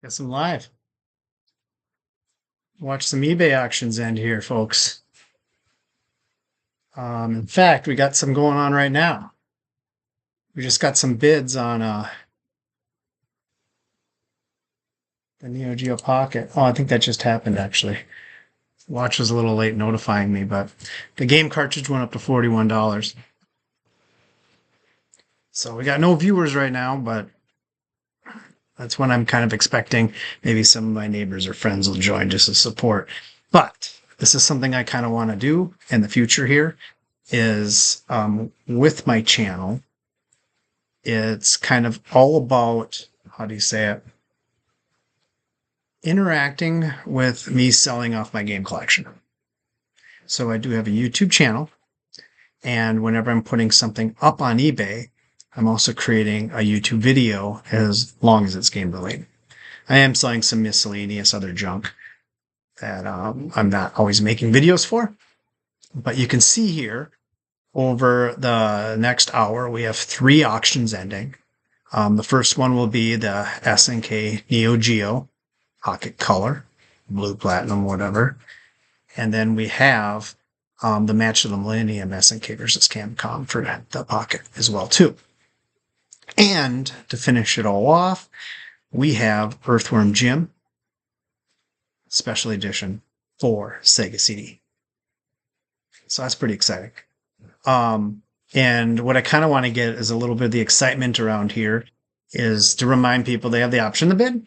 Got some live. Watch some eBay auctions end here, folks. In fact, we got some going on right now. We just got some bids on the Neo Geo Pocket. Oh, I think that just happened actually. Watch was a little late notifying me, but the game cartridge went up to $41. So we got no viewers right now, but that's when I'm kind of expecting maybe some of my neighbors or friends will join just to support. But this is something I kind of want to do in the future here is with my channel. It's kind of all about, how do you say it? Interacting with me selling off my game collection. So I do have a YouTube channel, and whenever I'm putting something up on eBay, I'm also creating a YouTube video as long as it's game related. I am selling some miscellaneous other junk that I'm not always making videos for. But you can see here, over the next hour, we have 3 auctions ending. The first one will be the SNK Neo Geo Pocket Color, Blue Platinum, whatever. And then we have the Match of the Millennium SNK versus Capcom for the Pocket as well, too. And to finish it all off, we have Earthworm Jim Special Edition for Sega CD. So that's pretty exciting. And what I kind of want to get is a little bit of the excitement around here is to remind people they have the option to bid,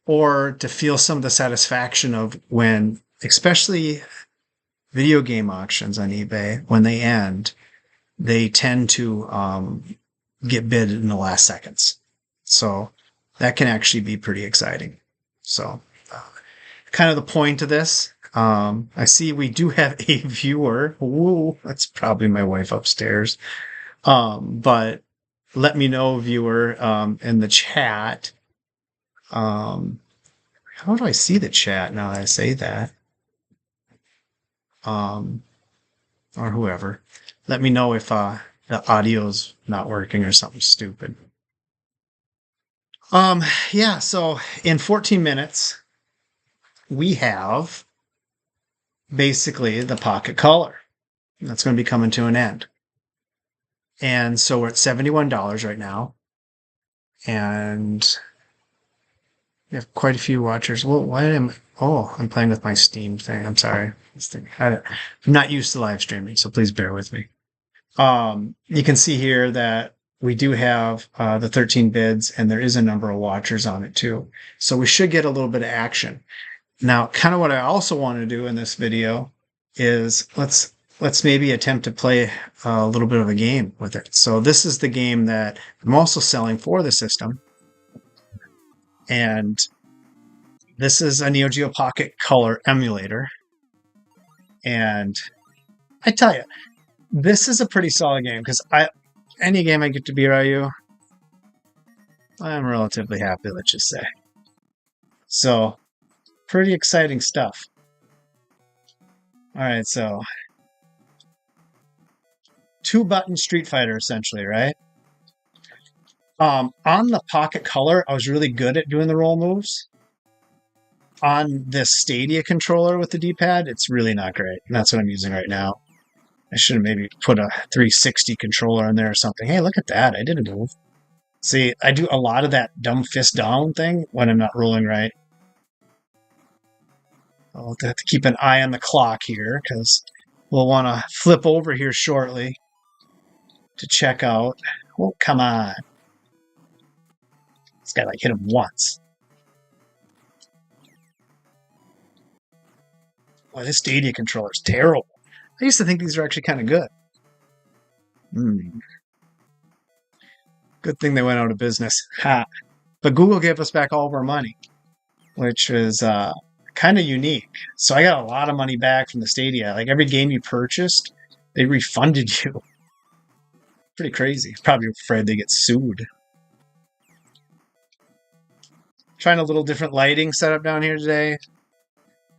or to feel some of the satisfaction of when, especially video game auctions on eBay, when they end, they tend to get bid in the last seconds. So that can actually be pretty exciting. So kind of the point of this. I see we do have a viewer. Ooh, that's probably my wife upstairs. But let me know, viewer, in the chat. How do I see the chat now that I say that? Or whoever. Let me know if the audio's not working or something stupid. Yeah, so in 14 minutes, we have basically the Pocket Color. That's going to be coming to an end. And so we're at $71 right now. And we have quite a few watchers. Well, why am I'm playing with my Steam thing. I'm sorry. I'm not used to live streaming, so please bear with me. You can see here that we do have the 13 bids, and there is a number of watchers on it too. So we should get a little bit of action. Now, kind of what I also want to do in this video is let's maybe attempt to play a little bit of a game with it. So this is the game that I'm also selling for the system. And this is a Neo Geo Pocket Color emulator. And I tell you, this is a pretty solid game because any game I get to be Ryu, I'm relatively happy, let's just say. So, pretty exciting stuff. All right, so 2-button Street Fighter, essentially, right? On the Pocket Color, I was really good at doing the roll moves. On this Stadia controller with the D-pad, it's really not great. And that's what I'm using right now. I should have maybe put a 360 controller in there or something. Hey, look at that. I did a move. See, I do a lot of that dumb fist down thing when I'm not rolling right. I'll have to keep an eye on the clock here because we'll want to flip over here shortly to check out. Oh, come on. This guy hit him once. Well, this Stadia controller is terrible. I used to think these are actually kind of good. Good thing they went out of business. Ha. But Google gave us back all of our money, which was kind of unique. So I got a lot of money back from the Stadia. Like every game you purchased, they refunded you. Pretty crazy. Probably afraid they get sued. Trying a little different lighting setup down here today.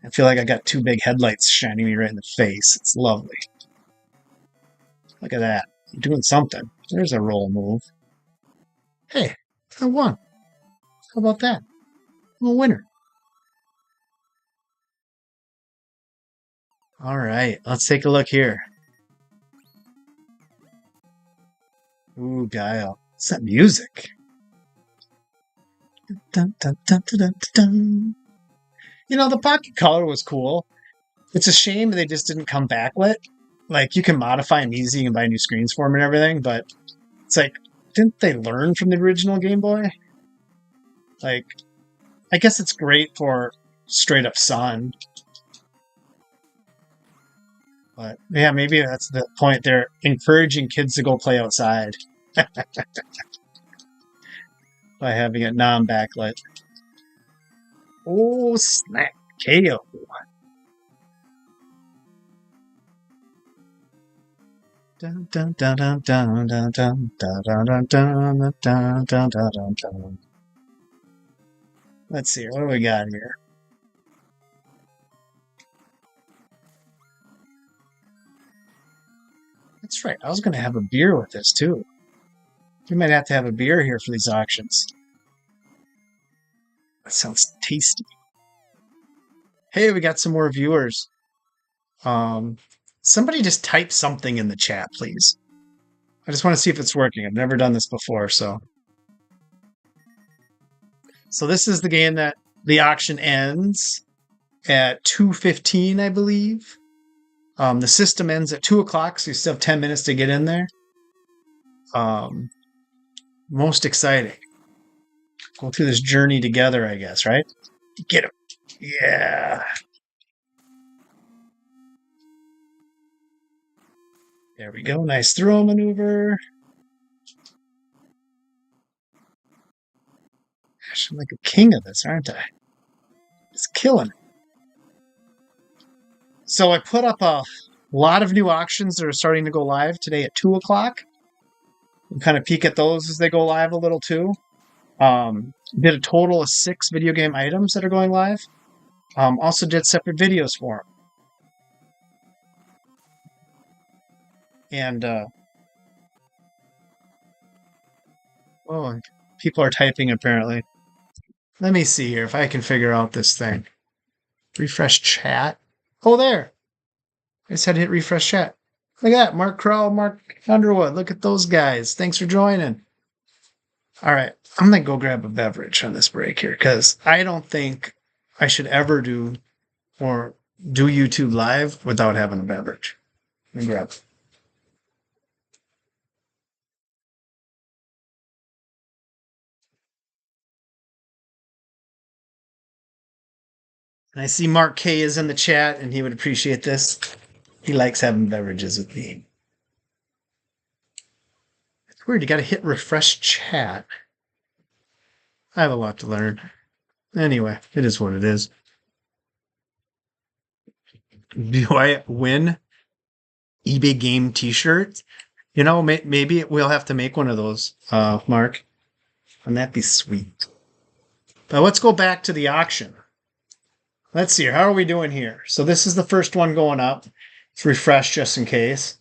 I feel like I got 2 big headlights shining me right in the face. It's lovely. Look at that. I'm doing something. There's a roll move. Hey, I won. How about that? I'm a winner. All right, let's take a look here. Ooh, Guile. What's that music? Dun, dun, dun, dun, dun, dun. You know, the Pocket Color was cool. It's a shame they just didn't come backlit. Like, you can modify them easy, you can buy new screens for them and everything, but it's like, didn't they learn from the original Game Boy? Like, I guess it's great for straight up sun. But yeah, maybe that's the point. They're encouraging kids to go play outside by having it non-backlit. Oh, snap. KO. Dun, dun, dun, dun, dun, dun, dun, dun, dun, dun, dun, dun, dun, dun. Let's see, what do we got here? That's right, I was going to have a beer with this too. We might have to have a beer here for these auctions. That sounds tasty. Hey, we got some more viewers. Somebody just type something in the chat, please. I just want to see if it's working. I've never done this before, so. So this is the game that the auction ends at 2:15, I believe. The system ends at 2 o'clock, so you still have 10 minutes to get in there. Most exciting. Go through this journey together, I guess, right? Get him. Yeah. There we go. Nice throw maneuver. Gosh, I'm like a king of this, aren't I? Just killing it. So I put up a lot of new auctions that are starting to go live today at 2 o'clock. We'll kind of peek at those as they go live a little too. Did a total of 6 video game items that are going live. Also did separate videos for them. And, oh, people are typing apparently. Let me see here if I can figure out this thing. Refresh chat. Oh, there. I just had to hit refresh chat. Look at that. Mark Crow, Mark Underwood. Look at those guys. Thanks for joining. All right. I'm going to go grab a beverage on this break here because I don't think I should ever do YouTube live without having a beverage. Let me grab it. And I see Mark K is in the chat, and he would appreciate this. He likes having beverages with me. It's weird. You got to hit refresh chat. I have a lot to learn. Anyway, it is what it is. Do I win eBay game t-shirts? You know, maybe we'll have to make one of those, Mark. Wouldn't that be sweet? But let's go back to the auction. Let's see, how are we doing here? So this is the first one going up. Let's refresh just in case.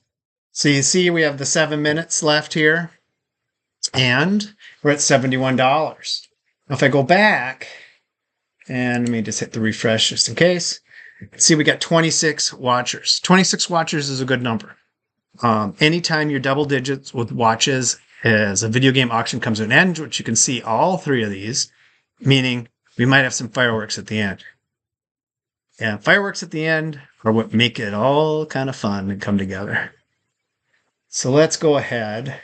So you see we have the 7 minutes left here. And we're at $71. Now if I go back, and let me just hit the refresh just in case. See, we got 26 watchers. 26 watchers is a good number. Anytime you're double digits with watches as a video game auction comes to an end, which you can see all 3 of these, meaning we might have some fireworks at the end. And fireworks at the end are what make it all kind of fun and come together. So let's go ahead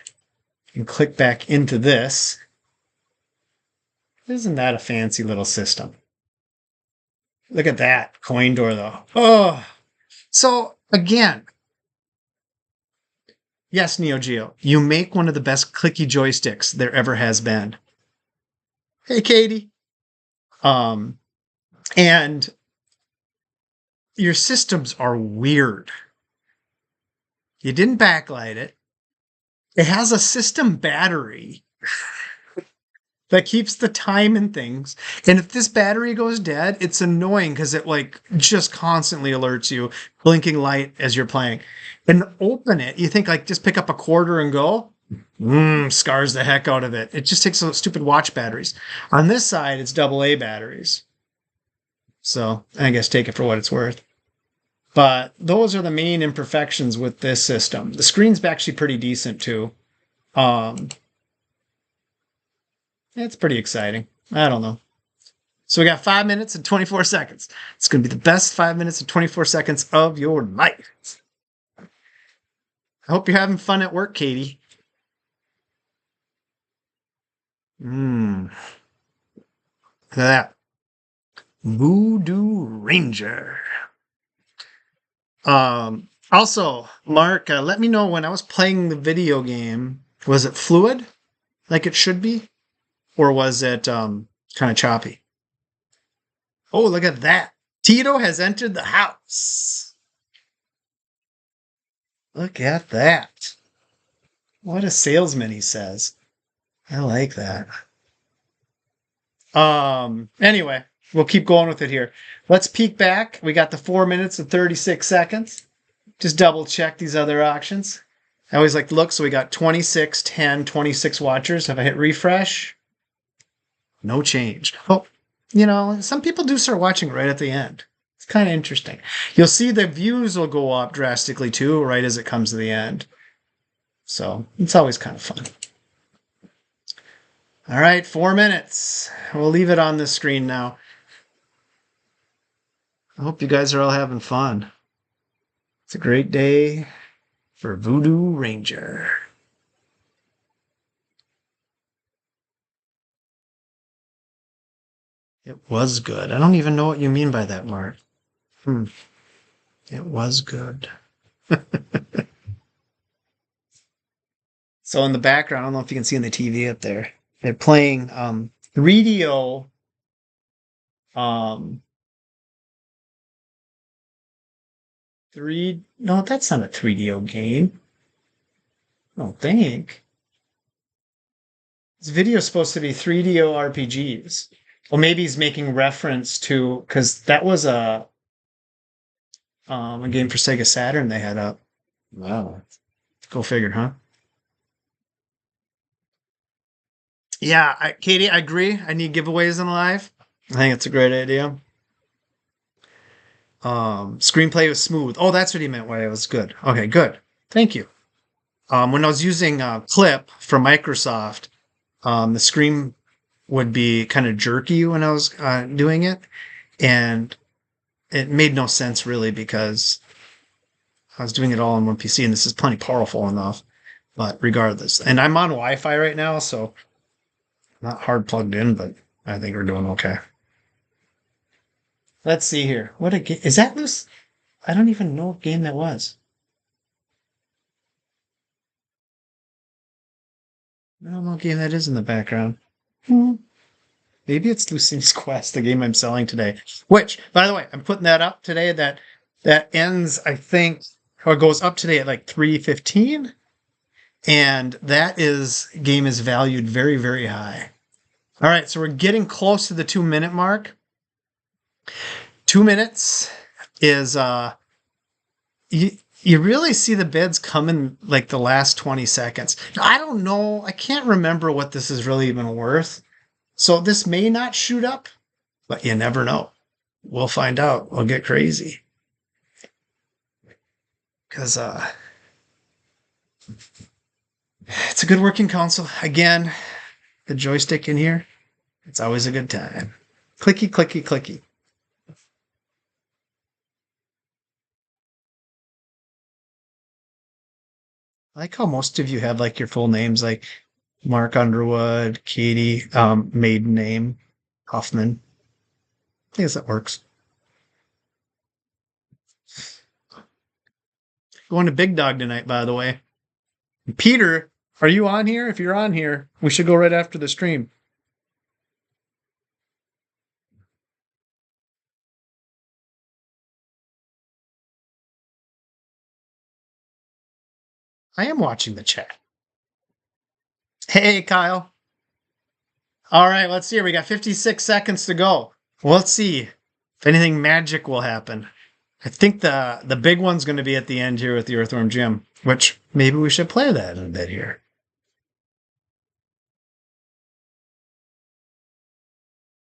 and click back into this. Isn't that a fancy little system? Look at that coin door, though. Oh, so again, yes, Neo Geo, you make one of the best clicky joysticks there ever has been. Hey, Katie. And your systems are weird. You didn't backlight it. It has a system battery that keeps the time and things. And if this battery goes dead, it's annoying because it like just constantly alerts you, blinking light as you're playing. And open it, you think like just pick up a quarter and go. Scars the heck out of it. It just takes those stupid watch batteries. On this side, it's AA batteries. So I guess take it for what it's worth. But those are the main imperfections with this system. The screen's actually pretty decent too. It's pretty exciting. I don't know. So we got 5 minutes and 24 seconds. It's going to be the best 5 minutes and 24 seconds of your life. I hope you're having fun at work, Katie. Look at that. Voodoo Ranger. Also, Mark, let me know when I was playing the video game, was it fluid like it should be? Or was it kind of choppy? Oh, look at that. Tito has entered the house. Look at that. What a salesman, he says. I like that. Anyway, we'll keep going with it here. Let's peek back. We got the 4 minutes and 36 seconds. Just double check these other auctions. I always like to look. So we got 26, 10, 26 watchers. Have I hit refresh? No change. Oh, you know, some people do start watching right at the end. It's kind of interesting. You'll see the views will go up drastically too, right as it comes to the end. So it's always kind of fun. All right, 4 minutes. We'll leave it on this screen now. I hope you guys are all having fun. It's a great day for Voodoo Ranger. It was good. I don't even know what you mean by that, Mark. It was good. So in the background, I don't know if you can see in the TV up there, they're playing 3DO. No, that's not a 3DO game. I don't think. This video is supposed to be 3DO RPGs. Well, maybe he's making reference to, because that was a game for Sega Saturn they had up. Wow. Go figure, huh? Yeah, Katie, I agree. I need giveaways in live. I think it's a great idea. Screenplay was smooth. Oh, that's what he meant why it was good. Okay, good. Thank you. When I was using Clip from Microsoft, the screen would be kind of jerky when I was doing it. And it made no sense really because I was doing it all on one PC and this is plenty powerful enough. But regardless, and I'm on Wi-Fi right now, so not hard plugged in, but I think we're doing okay. Let's see here. What a game. Is that loose? I don't even know what game that was. I don't know what game that is in the background. Maybe it's Lucy's Quest, the game I'm selling today. Which, by the way, I'm putting that up today. That ends, I think, or goes up today at like 3:15. And that game is valued very, very high. All right, so we're getting close to the 2 minute mark. 2 minutes is you really see the bids come in like the last 20 seconds. I don't know. I can't remember what this is really even worth. So this may not shoot up, but you never know. We'll find out. We'll get crazy. Because it's a good working console. Again, the joystick in here, it's always a good time. Clicky, clicky, clicky. I like how most of you have like your full names, like Mark Underwood, Katie, maiden name, Huffman. I guess that works. Going to Big Dog tonight, by the way. Peter, are you on here? If you're on here, we should go right after the stream. I am watching the chat. Hey, Kyle. All right, let's see here. We got 56 seconds to go. Well, let's see if anything magic will happen. I think the big one's going to be at the end here with the Earthworm Jim, which maybe we should play that in a bit here.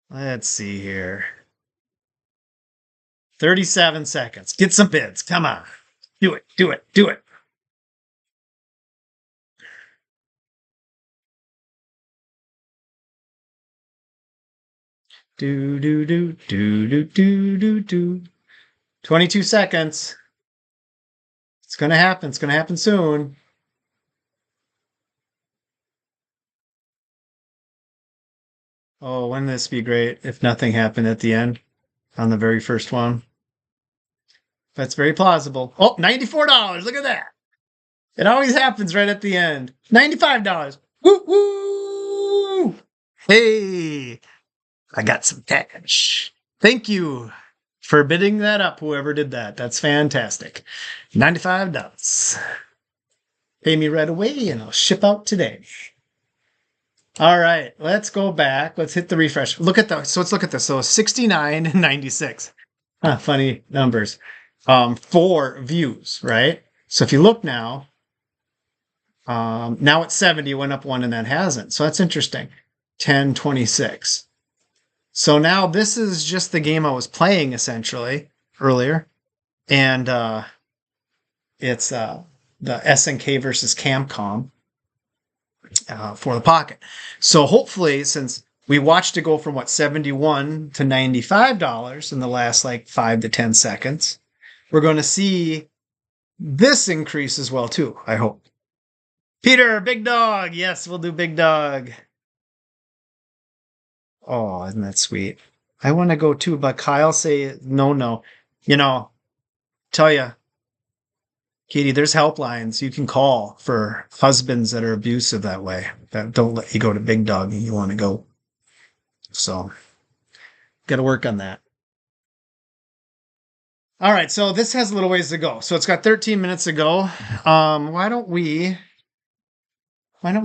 Let's see here. 37 seconds. Get some bids. Come on. Do it. Do it. Do it. Do, do, do, do, do, do, do, do. 22 seconds. It's going to happen. It's going to happen soon. Oh, wouldn't this be great if nothing happened at the end on the very first one? That's very plausible. Oh, $94. Look at that. It always happens right at the end. $95. Woo woo! Hey, I got some cash. Thank you for bidding that up, whoever did that. That's fantastic. $95. Pay me right away and I'll ship out today. All right, let's go back. Let's hit the refresh. Look at so let's look at this. So 69 and 96. Funny numbers. 4 views, right? So if you look now, now it's 70, went up 1 and that hasn't. So that's interesting. 10, 26. So now this is just the game I was playing essentially earlier. And it's the SNK versus Capcom for the Pocket. So hopefully, since we watched it go from $71 to $95 in the last like 5 to 10 seconds, we're going to see this increase as well too, I hope. Peter, Big Dog. Yes, we'll do Big Dog. Oh, isn't that sweet? I want to go too, but Kyle say no. Tell you, Katie, there's helplines you can call for husbands that are abusive that way. That don't let you go to Big Dog and you want to go. So, got to work on that. All right, so this has a little ways to go. So it's got 13 minutes to go. Why don't we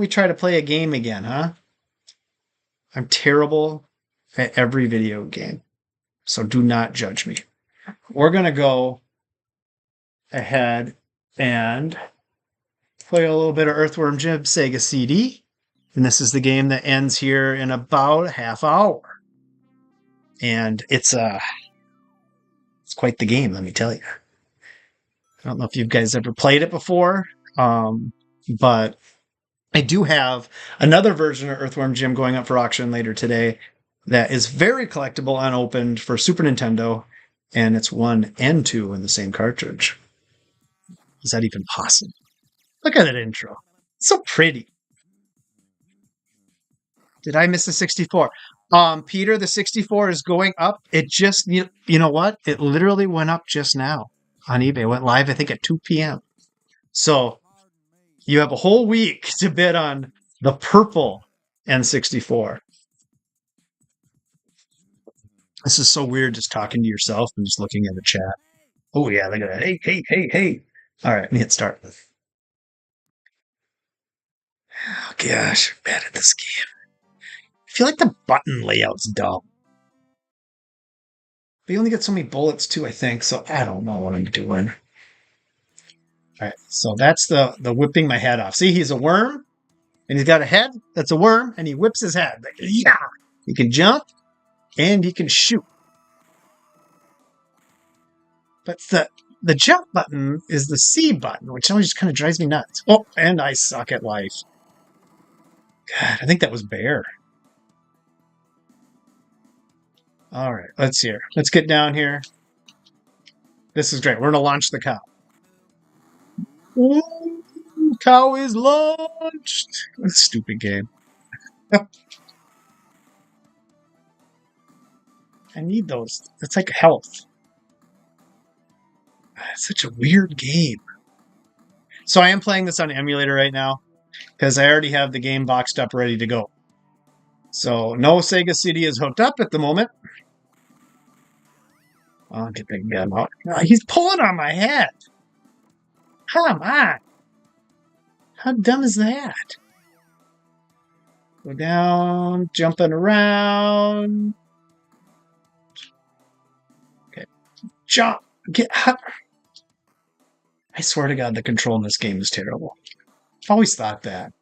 try to play a game again, huh? I'm terrible at every video game, so do not judge me. We're going to go ahead and play a little bit of Earthworm Jim Sega CD. And this is the game that ends here in about a half hour. And it's quite the game, let me tell you. I don't know if you guys ever played it before, but I do have another version of Earthworm Jim going up for auction later today that is very collectible, unopened for Super Nintendo, and it's 1 and 2 in the same cartridge. Is that even possible? Look at that intro. It's so pretty. Did I miss the 64? Peter, the 64 is going up. It just, you know what? It literally went up just now on eBay. It went live, I think, at 2 p.m. So you have a whole week to bid on the purple N64. This is so weird just talking to yourself and just looking at the chat. Oh, yeah, look at that. Hey. All right, let me hit start. Oh, gosh, I'm bad at this game. I feel like the button layout's dumb. But you only get so many bullets, too, I think, so I don't know what I'm doing. All right, so that's the whipping my head off. See, he's a worm, and he's got a head that's a worm, and he whips his head. Like, yeah! He can jump, and he can shoot. But the jump button is the C button, which always just kind of drives me nuts. Oh, and I suck at life. God, I think that was Bear. All right, let's see here. Let's get down here. This is great. We're going to launch the cow. Ooh, cow is launched. Stupid game. I need those. It's like health. It's such a weird game. So I am playing this on emulator right now because I already have the game boxed up ready to go. So no Sega CD is hooked up at the moment. I'll get the gun out. Oh, he's pulling on my head. Come on. How dumb is that? Go down, jumping around. Okay. Jump. Get up. I swear to God, the control in this game is terrible. I've always thought that.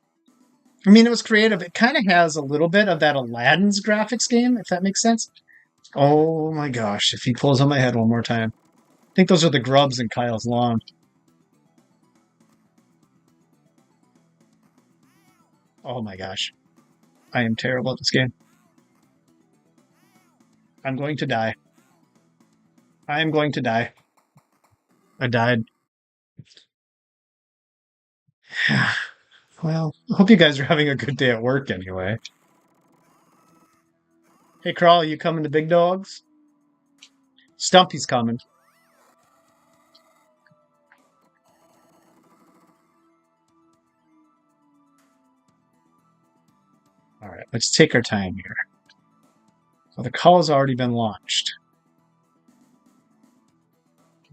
I mean, it was creative. It kind of has a little bit of that Aladdin's graphics game, if that makes sense. Oh my gosh, if he pulls on my head one more time. I think those are the grubs in Kyle's lawn. Oh my gosh. I am terrible at this game. I'm going to die. I am going to die. I died. Well, I hope you guys are having a good day at work anyway. Hey, Crawl, you coming to Big Dogs? Stumpy's coming. All right, let's take our time here. So the call has already been launched.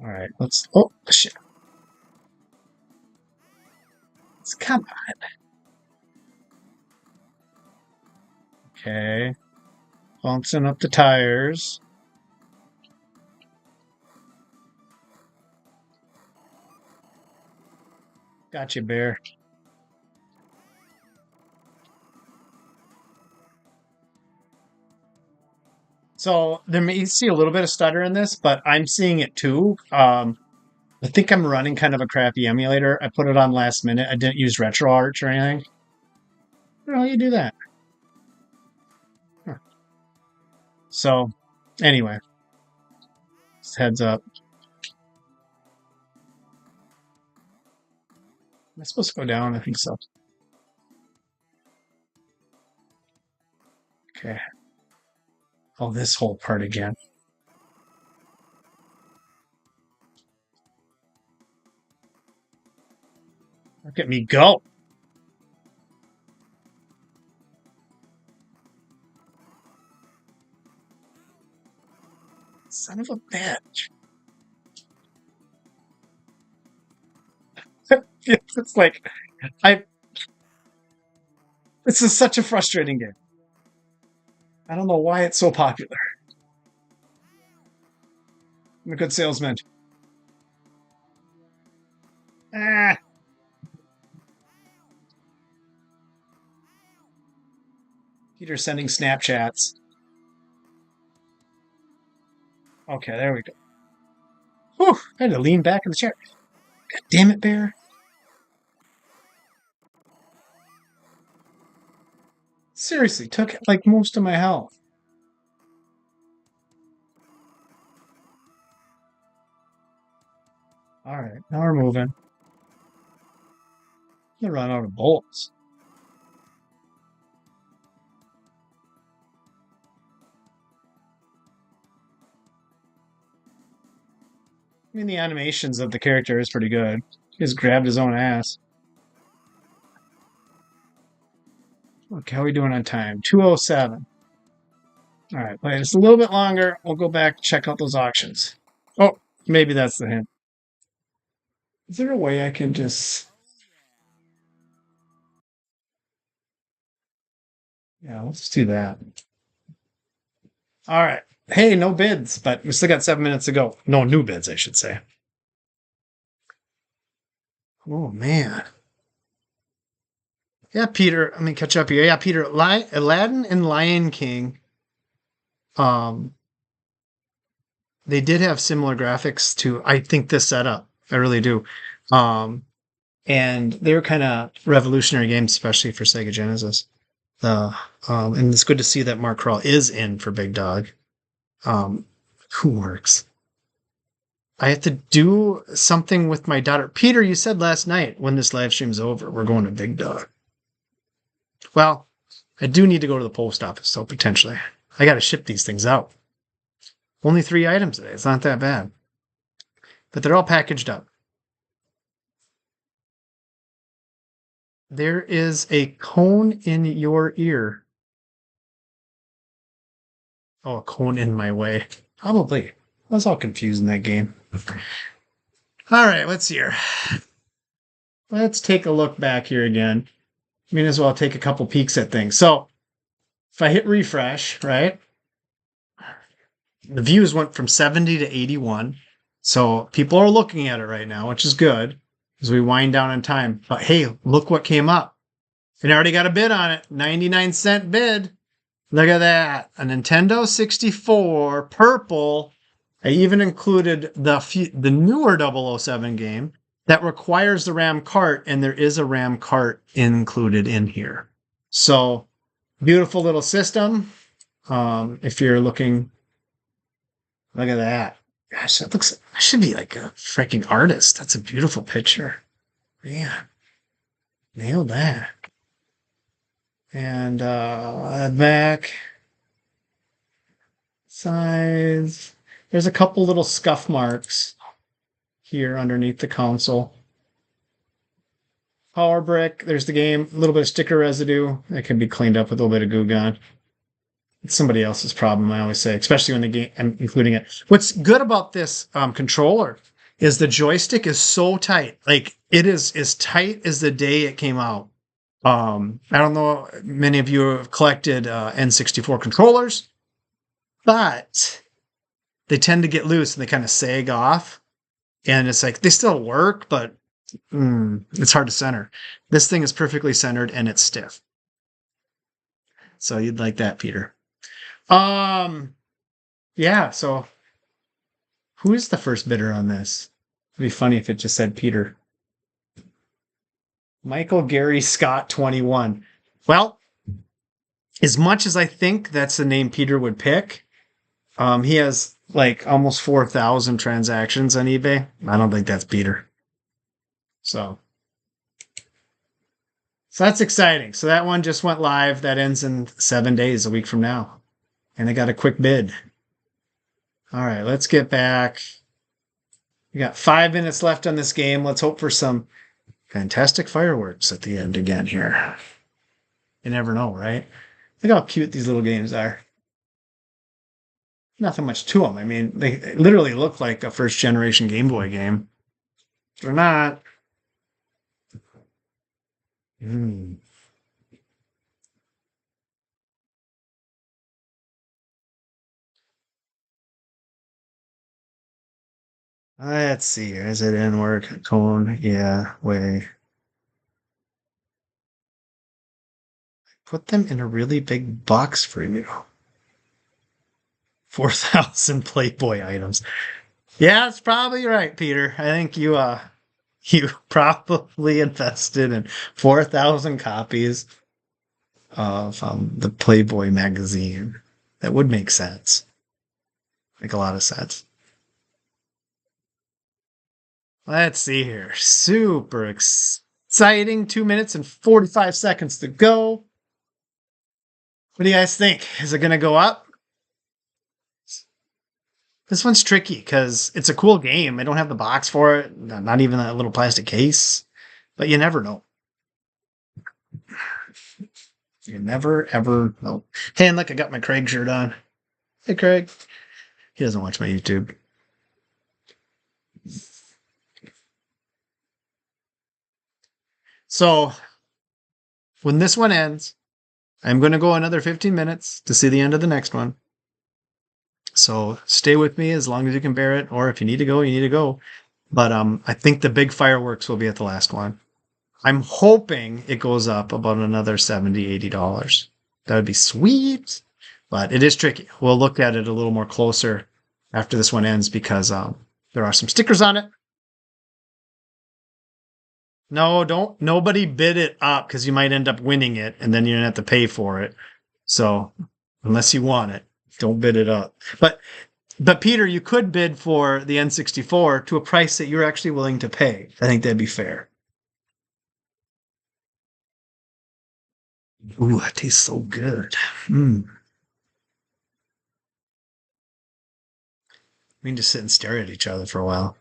All right, let's. Oh, shit. Come on. Okay. Bouncing up the tires. Gotcha, Bear. So there may see a little bit of stutter in this, but I'm seeing it too. I think I'm running kind of a crappy emulator. I put it on last minute. I didn't use RetroArch or anything. How do you do that? Huh. So, anyway, just heads up. Am I supposed to go down? I think so. Okay. Oh, this whole part again. Look at me go. Son of a bitch. It's like, I. This is such a frustrating game. I don't know why it's so popular. I'm a good salesman. Ah. Peter's sending Snapchats. Okay, there we go. Whew, I had to lean back in the chair. God damn it, Bear. Seriously, took like most of my health. Alright, now we're moving. I'm gonna run out of bullets. I mean, the animations of the character is pretty good. He just grabbed his own ass. Okay, how are we doing on time? 2:07. All right, wait just a little bit longer. We'll go back and check out those auctions. Oh, maybe that's the hint. Is there a way I can just... Yeah, let's do that. All right. Hey, no bids, but we still got 7 minutes to go. No new bids, I should say. Oh, man. Yeah, Peter, let me catch up here. Yeah, Peter, Aladdin and Lion King, um, they did have similar graphics to, I think, this setup. I really do. Um, and they were kind of revolutionary games, especially for Sega Genesis. And it's good to see that Mark Crawl is in for Big Dog. Who works? I have to do something with my daughter. Peter, you said last night when this live stream's over, we're going to Big Dog. Well, I do need to go to the post office, so potentially. I got to ship these things out. Only 3 items today. It's not that bad. But they're all packaged up. There is a cone in your ear. Oh, a cone in my way. Probably. I was all confused in that game. All right, let's see here. Let's take a look back here again. May as well take a couple peeks at things. So if I hit refresh, right? The views went from 70 to 81. So people are looking at it right now, which is good as we wind down in time. But hey, look what came up. And I already got a bid on it. 99-cent bid. Look at that. A Nintendo 64 purple. I even included the newer 007 game that requires the RAM cart, and there is a RAM cart included in here. So beautiful little system. If you're looking, look at that. Gosh, that looks, I should be like a freaking artist. That's a beautiful picture. Yeah. Nailed that. And back size. There's a couple little scuff marks here underneath the console. Power brick. There's the game. A little bit of sticker residue. That can be cleaned up with a little bit of Goo Gone. It's somebody else's problem, I always say, especially when the game I'm including it. What's good about this controller is the joystick is so tight. Like it is as tight as the day it came out. I don't know, many of you have collected N64 controllers, but they tend to get loose and they kind of sag off. And it's like they still work, but it's hard to center. This thing is perfectly centered and it's stiff. So you'd like that, Peter. Yeah, so who is the first bidder on this? It'd be funny if it just said Peter. Michael Gary Scott 21. Well, as much as I think that's the name Peter would pick, he has like almost 4,000 transactions on eBay. I don't think that's Peter. So that's exciting. So that one just went live. That ends in 7 days, a week from now. And I got a quick bid. All right, let's get back. We got 5 minutes left on this game. Let's hope for some fantastic fireworks at the end again here. You never know, right? Look how cute these little games are. Nothing much to them. I mean, they literally look like a first generation Game Boy game. They're not. Let's see. Is it inward? Tone? Yeah, way. Put them in a really big box for you. 4,000 Playboy items. Yeah, that's probably right, Peter. I think you probably invested in 4,000 copies of the Playboy magazine. That would make sense. Make a lot of sense. Let's see here. Super exciting. 2 minutes and 45 seconds to go. What do you guys think? Is it going to go up? This one's tricky because it's a cool game. I don't have the box for it, not even that little plastic case, but you never know. You never, ever know. Hey, and look, I got my Craig shirt on. Hey, Craig. He doesn't watch my YouTube. So, when this one ends, I'm going to go another 15 minutes to see the end of the next one. So stay with me as long as you can bear it, or if you need to go, you need to go. But I think the big fireworks will be at the last one. I'm hoping it goes up about another $70, $80. That would be sweet, but it is tricky. We'll look at it a little more closer after this one ends because there are some stickers on it. No, nobody bid it up because you might end up winning it and then you're going to have to pay for it. So unless you want it, don't bid it up. But Peter, you could bid for the N64 to a price that you're actually willing to pay. I think that'd be fair. Ooh, that tastes so good. We can just sit and stare at each other for a while.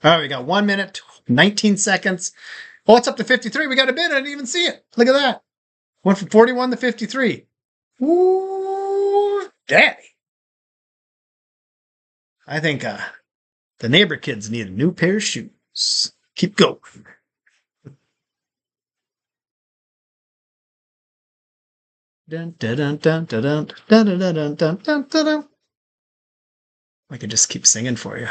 All right, we got 1 minute, 19 seconds. Oh, it's up to 53. We got a bid. I didn't even see it. Look at that. Went from 41 to 53. Ooh, daddy. I think the neighbor kids need a new pair of shoes. Keep going. Dun, dun, dun, dun, dun, dun, dun, dun, dun, dun, dun, dun, dun. I could just keep singing for you.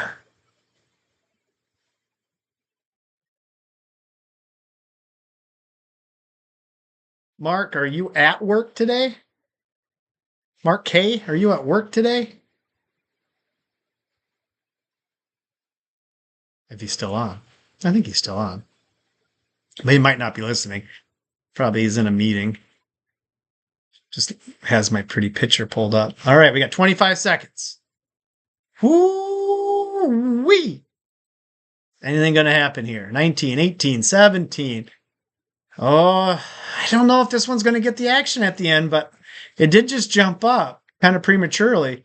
Mark, are you at work today? Mark K, are you at work today? If he's still on. I think he's still on. But he might not be listening. Probably he's in a meeting. Just has my pretty picture pulled up. All right, we got 25 seconds. Woo-wee! Anything going to happen here? 19, 18, 17. Oh, I don't know if this one's going to get the action at the end, but it did just jump up kind of prematurely.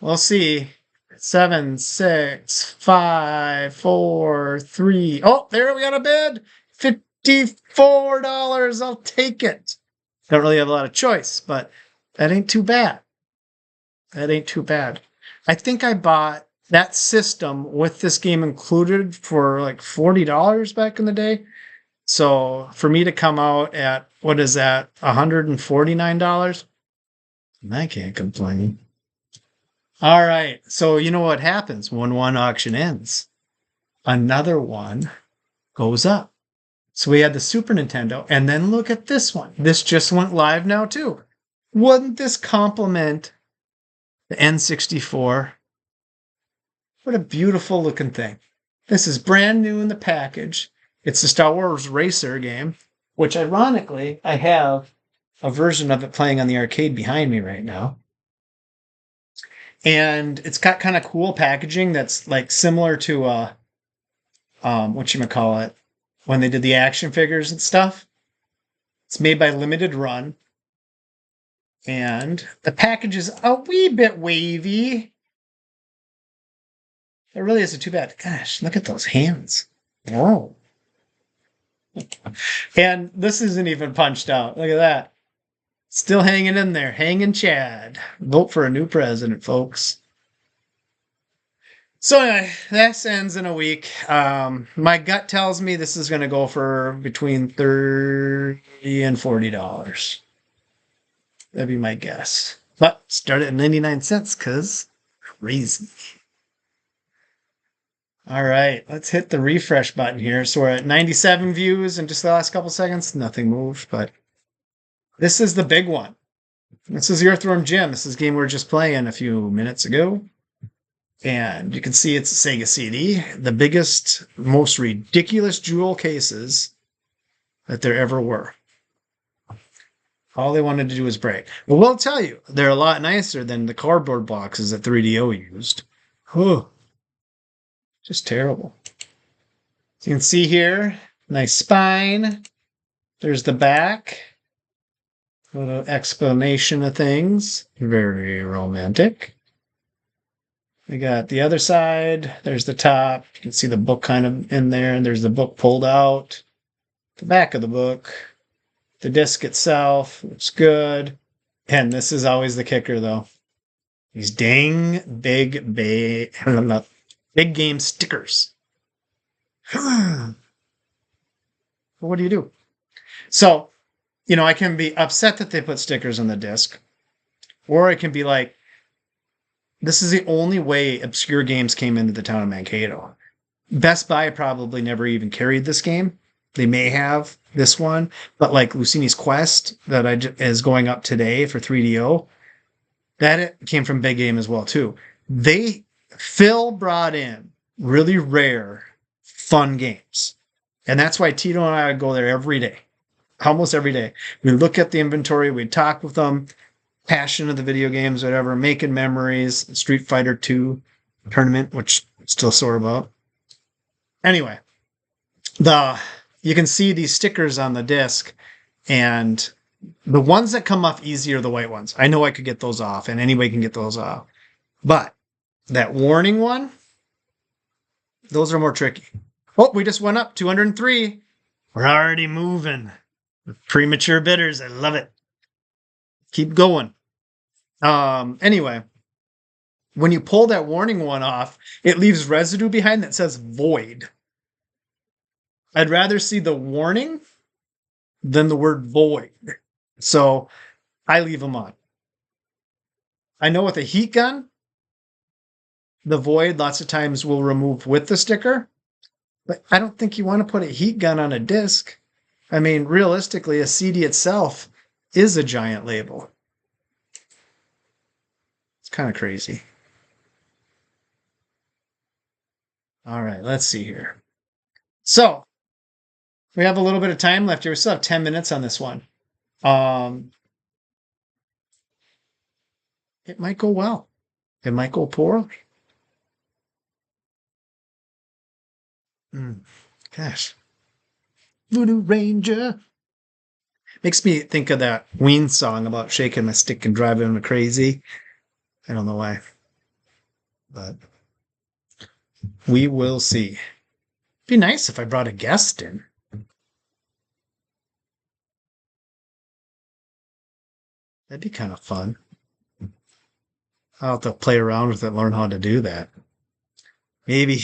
We'll see. 7, 6, 5, 4, 3. Oh, there we got a bid. $54. I'll take it. Don't really have a lot of choice, but that ain't too bad. That ain't too bad. I think I bought that system with this game included for like $40 back in the day. So for me to come out at, what is that, $149? I can't complain. All right. So you know what happens when one auction ends? Another one goes up. So we had the Super Nintendo, and then look at this one. This just went live now too. Wouldn't this complement the N64? What a beautiful looking thing. This is brand new in the package. It's the Star Wars Racer game, which ironically, I have a version of it playing on the arcade behind me right now. And it's got kind of cool packaging that's like similar to whatchamacallit, when they did the action figures and stuff. It's made by Limited Run. And the package is a wee bit wavy. It really isn't too bad. Gosh, look at those hands. Whoa. And this isn't even punched out. Look at that. Still hanging in there. Hanging Chad. Vote for a new president, folks. So anyway, this ends in a week. My gut tells me this is going to go for between $30 and $40. That'd be my guess. But start at 99 cents because crazy. All right, let's hit the refresh button here. So we're at 97 views in just the last couple seconds. Nothing moved, but this is the big one. This is the Earthworm Jim. This is a game we were just playing a few minutes ago. And you can see it's a Sega CD. The biggest, most ridiculous jewel cases that there ever were. All they wanted to do was break. Well, we'll tell you, they're a lot nicer than the cardboard boxes that 3DO used. Whew. Just terrible. So you can see here, nice spine. There's the back. A little explanation of things. Very romantic. We got the other side. There's the top. You can see the book kind of in there. And there's the book pulled out. The back of the book. The disc itself looks good. And this is always the kicker, though. These dang big game stickers. What do you do? So, I can be upset that they put stickers on the disc. Or I can be like, this is the only way obscure games came into the town of Mankato. Best Buy probably never even carried this game. They may have this one, but like Lucini's Quest that is going up today for 3DO, that came from Big Game as well too. Phil brought in really rare, fun games, and that's why Tito and I would go there every day, almost every day. We look at the inventory, we'd talk with them. Passion of the video games, whatever, making memories, Street Fighter 2 tournament, which I'm still sore about. Anyway, you can see these stickers on the disc, and the ones that come off easy are the white ones. I know I could get those off, and anybody can get those off. But that warning one, those are more tricky. Oh, we just went up 203. We're already moving. Premature bidders, I love it. Keep going. Anyway, when you pull that warning one off, it leaves residue behind that says void. I'd rather see the warning than the word void. So I leave them on. I know with a heat gun, the void lots of times will remove with the sticker, but I don't think you want to put a heat gun on a disc. I mean, realistically, a CD itself is a giant label. It's kind of crazy. All right, let's see here. So we have a little bit of time left here. We still have 10 minutes on this one. It might go well. It might go poorly. Gosh. Voodoo Ranger. Makes me think of that Ween song about shaking my stick and driving me crazy. I don't know why. But we will see. Be nice if I brought a guest in. That'd be kind of fun. I'll have to play around with it, learn how to do that. Maybe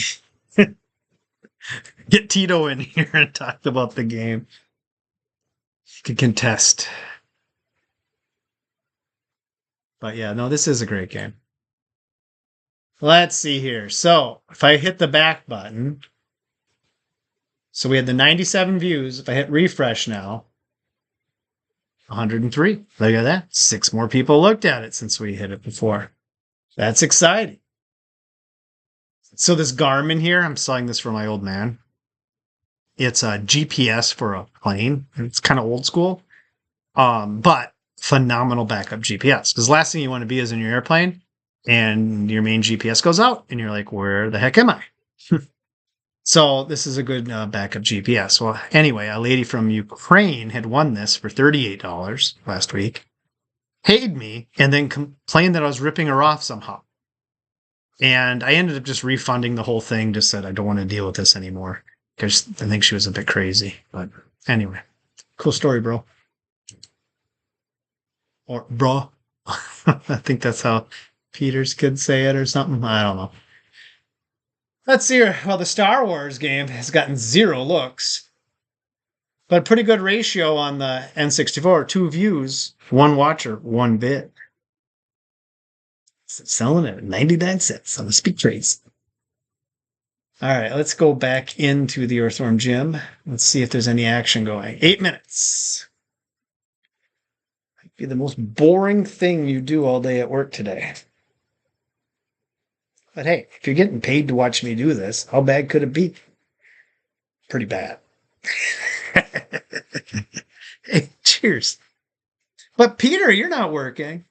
get Tito in here and talk about the game. He could contest. But yeah, no, this is a great game. Let's see here. So if I hit the back button, so we had the 97 views. If I hit refresh now, 103. Look at that. 6 more people looked at it since we hit it before. That's exciting. So this Garmin here, I'm selling this for my old man. It's a GPS for a plane. It's kind of old school, but phenomenal backup GPS. Because the last thing you want to be is in your airplane and your main GPS goes out and you're like, where the heck am I? So this is a good backup GPS. Well, anyway, a lady from Ukraine had won this for $38 last week, paid me, and then complained that I was ripping her off somehow. And I ended up just refunding the whole thing, just said I don't want to deal with this anymore because I think she was a bit crazy. But anyway, cool story, bro. Or bro. I think that's how Peter's kids say it or something. I don't know. Let's see here. Well, the Star Wars game has gotten 0 looks, but a pretty good ratio on the N64. 2 views, 1 watcher, 1 bid. It's selling it at 99 cents on the Speak Trades. All right, let's go back into the Earthworm Jim. Let's see if there's any action going. 8 minutes. Might be the most boring thing you do all day at work today. But hey, if you're getting paid to watch me do this, how bad could it be? Pretty bad. Hey, cheers. But Peter, you're not working.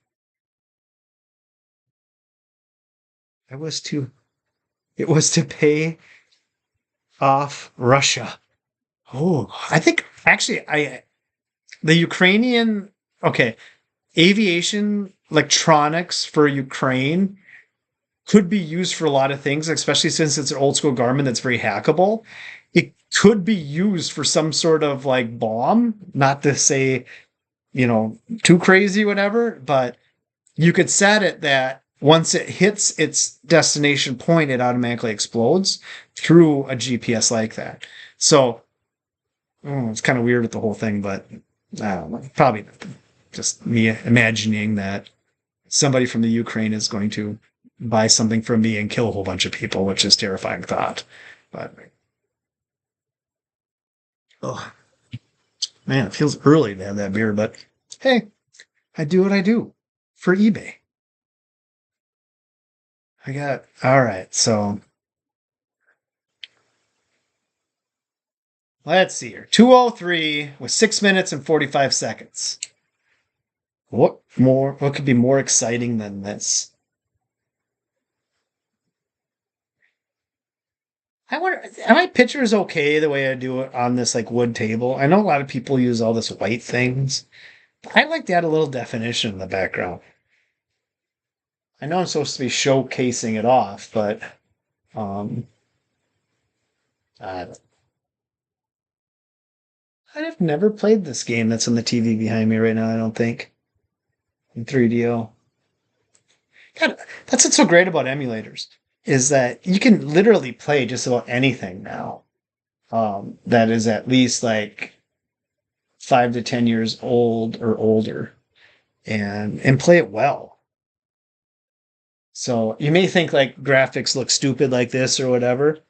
It was to pay off Russia. Oh, I think actually the Ukrainian, okay, aviation electronics for Ukraine could be used for a lot of things, especially since it's an old school Garmin that's very hackable. It could be used for some sort of like bomb, not to say, too crazy, whatever, but you could set it that once it hits its destination point, it automatically explodes through a GPS like that. So it's kind of weird with the whole thing, but I don't know, probably just me imagining that somebody from the Ukraine is going to buy something from me and kill a whole bunch of people, which is a terrifying thought. But oh man, it feels early to have that beer, but hey, I do what I do for eBay. All right, so let's see here. 2:03 with 6 minutes and 45 seconds. What could be more exciting than this? I wonder, are my pictures okay the way I do it on this wood table? I know a lot of people use all this white things. I'd like to add a little definition in the background. I know I'm supposed to be showcasing it off, but I've never played this game that's on the TV behind me right now, I don't think. In 3DO. God, that's what's so great about emulators, is that you can literally play just about anything now that is at least 5 to 10 years old or older and play it well. So you may think graphics look stupid like this or whatever,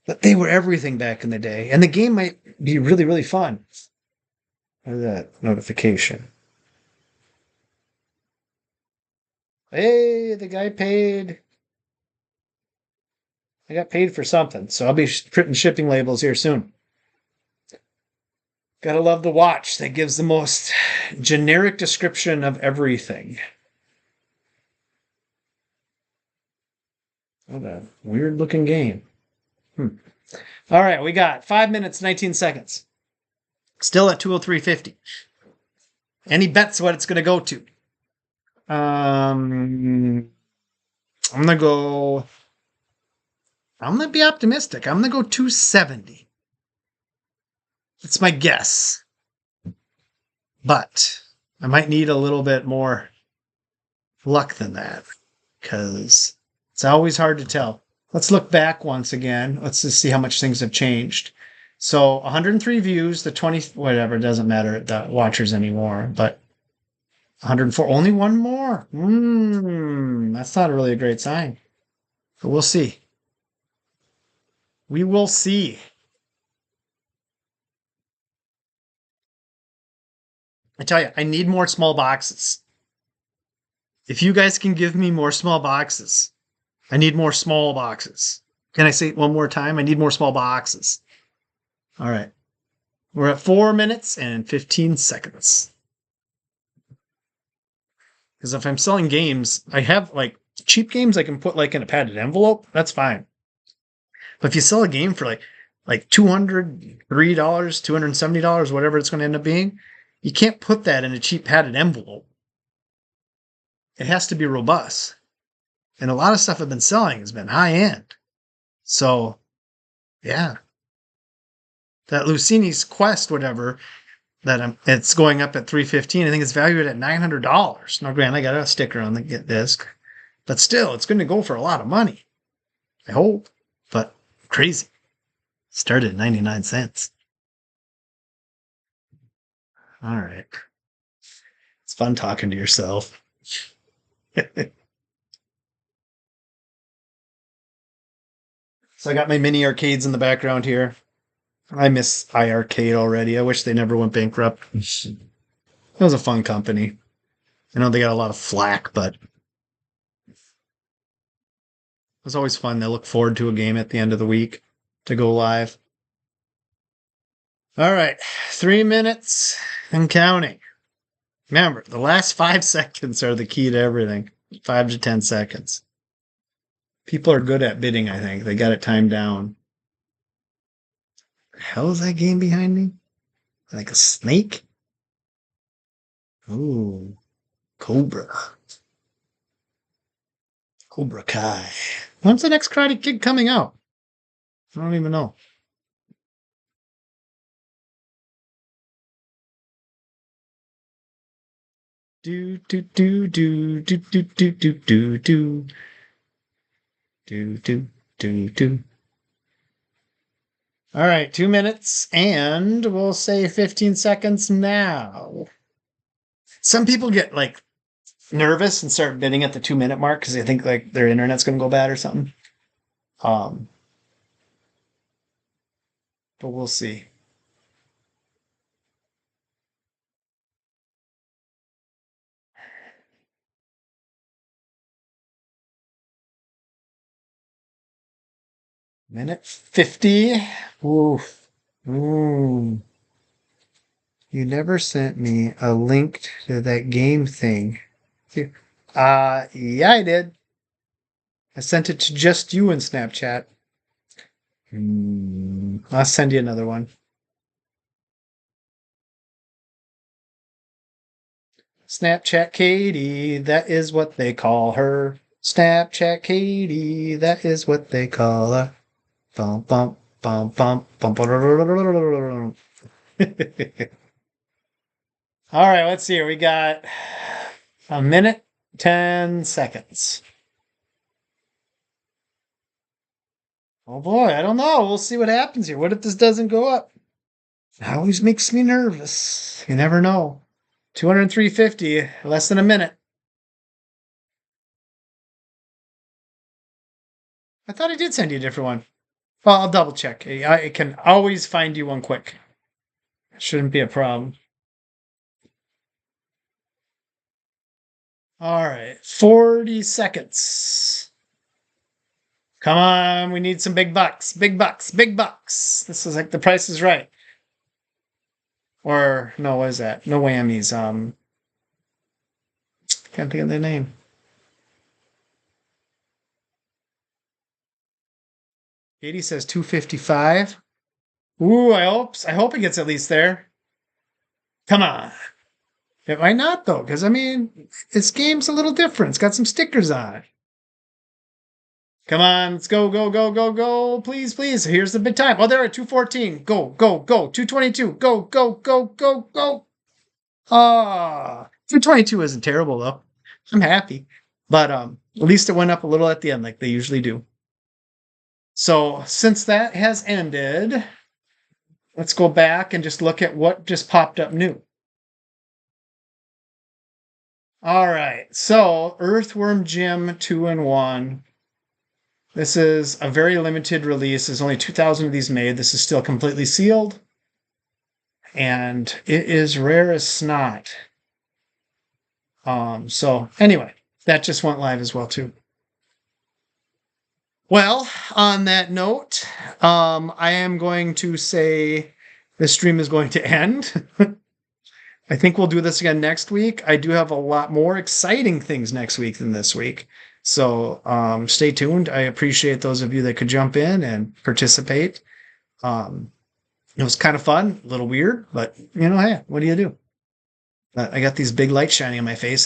but they were everything back in the day. And the game might be really, really fun. What is that notification? Hey, the guy paid. I got paid for something, so I'll be printing shipping labels here soon. Gotta love the watch that gives the most generic description of everything. What a weird looking game. All right, we got 5 minutes, 19 seconds. Still at 203.50. Any bets what it's going to go to? I'm going to go. I'm going to be optimistic. I'm going to go 270. That's my guess. But I might need a little bit more luck than that because it's always hard to tell. Let's look back once again. Let's just see how much things have changed. So 103 views, the 20, whatever, doesn't matter the watchers anymore, but 104, only one more. That's not really a great sign. But we'll see. We will see. I tell you, I need more small boxes. If you guys can give me more small boxes, I need more small boxes. Can I say it one more time? I need more small boxes. All right. We're at 4 minutes and 15 seconds. Because if I'm selling games, I have like cheap games I can put like in a padded envelope. That's fine. But if you sell a game for like $203, $270, whatever it's going to end up being, you can't put that in a cheap padded envelope. It has to be robust. And a lot of stuff I've been selling has been high end. So, yeah. That Lucini's Quest, whatever, it's going up at $315. I think it's valued at $900. Now, granted, I got a sticker on the disc, but still, it's going to go for a lot of money. I hope, but crazy. Started at 99 cents. All right. It's fun talking to yourself. So I got my mini arcades in the background here. I miss iArcade already. I wish they never went bankrupt. It was a fun company. I know they got a lot of flack, but it was always fun. They look forward to a game at the end of the week to go live. All right, 3 minutes and counting. Remember, the last 5 seconds are the key to everything. 5 to 10 seconds. People are good at bidding, I think. They got it timed down. The hell is that game behind me? Like a snake? Ooh, Cobra. Cobra Kai. When's the next Karate Kid coming out? I don't even know. Do do do do do do do do do do do do do do. All right, 2 minutes, and we'll say 15 seconds now. Some people get like nervous and start bidding at the 2 minute mark because they think like their internet's going to go bad or something. But we'll see. Minute 50. Oof. You never sent me a link to that game thing. Yeah, I did. I sent it to just you in Snapchat. I'll send you another one. Snapchat Katie, that is what they call her. Snapchat Katie, that is what they call her. Bum bum bum bum bum. All right, let's see here. We got a minute, 10 seconds. Oh boy, I don't know. We'll see what happens here. What if this doesn't go up? It always makes me nervous. You never know. 203.50, less than a minute. I thought I did send you a different one. Well, I'll double check. I can always find you one quick. Shouldn't be a problem. All right, 40 seconds. Come on, we need some big bucks, big bucks, big bucks. This is like The Price is Right. Or no, what is that? No whammies. Can't think of the name. Katie says 255. Ooh, I hope it gets at least there. Come on. It might not though, because I mean, this game's a little different. It's got some stickers on it. Come on, let's go, go, go, go, go. Please, please. Here's the big time. Oh, they're at 214. Go, go, go. 222. Go, go, go, go, go. Ah, 222 isn't terrible though. I'm happy. But at least it went up a little at the end like they usually do. So since that has ended, let's go back and just look at what just popped up new. All right. So Earthworm Jim 2-in-1. This is a very limited release. There's only 2,000 of these made. This is still completely sealed. And it is rare as snot. So anyway, that just went live as well too. Well, on that note, I am going to say this stream is going to end. I think we'll do this again next week. I do have a lot more exciting things next week than this week. So stay tuned. I appreciate those of you that could jump in and participate. It was kind of fun, a little weird, but hey, what do you do? I got these big lights shining on my face.